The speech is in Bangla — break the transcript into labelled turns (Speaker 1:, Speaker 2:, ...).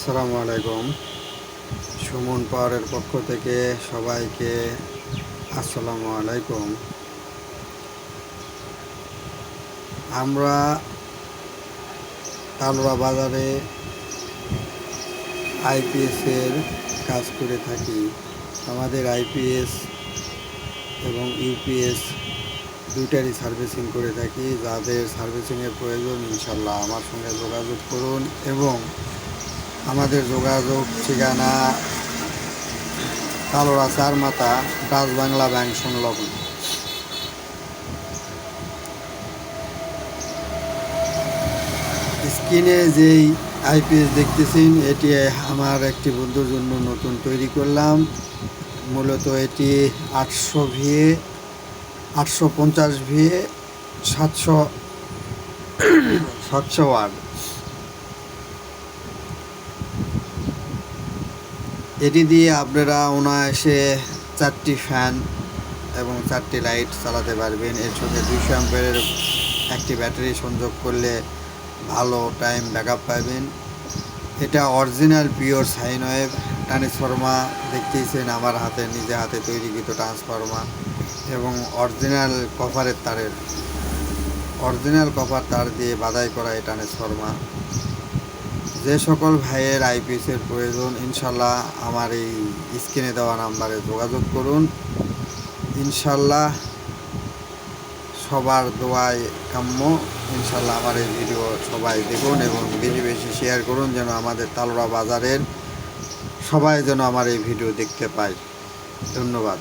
Speaker 1: আসসালামু আলাইকুম। সুমন পাওয়ারের পক্ষ থেকে সবাইকে আসসালামু আলাইকুম। আমরা তালোড়া বাজারে আইপিএসের কাজ করে থাকি। আমাদের আইপিএস এবং ইউপিএস দুইটারই সার্ভিসিং করে থাকি। যাদের সার্ভিসিংয়ের প্রয়োজন ইনশাল্লাহ আমার সঙ্গে যোগাযোগ করুন এবং আমাদের যোগাযোগ ঠিকানা তালোড়া চারমাথা ডাচ বাংলা ব্যাংক সংলগ্ন। স্ক্রিনে যেই আইপিএস দেখতেছেন এটি আমার একটি বন্ধুর জন্য নতুন তৈরি করলাম। মূলত এটি 800 ভিএ 850 ভিএ 700 ওয়াট। এটি দিয়ে আপনারা অনায়াসে 4টি ফ্যান এবং 4টি লাইট চালাতে পারবেন। এর সঙ্গে 200 অ্যাম্পিয়ারের একটি ব্যাটারি সংযোগ করলে ভালো টাইম ব্যাকআপ পাবেন। এটা original pure sine wave transformer দেখতেইছেন, আমার নিজে হাতে তৈরিকৃত ট্রান্সফর্মার এবং অরিজিনাল কপার তার দিয়ে বাধাই করা এই ট্রান্সফর্মার। যে সকল ভাইয়ের আইপিএসের প্রয়োজন ইনশাল্লাহ আমার এই স্ক্রিনে দেওয়া নাম্বারে যোগাযোগ করুন। ইনশাল্লাহ সবার দোয়ায় কাম্য। ইনশাল্লাহ আমার এই ভিডিও সবাই দেখুন এবং বেশি বেশি শেয়ার করুন, যেন আমাদের তালোড়া বাজারের সবাই যেন আমার এই ভিডিও দেখতে পায়। ধন্যবাদ।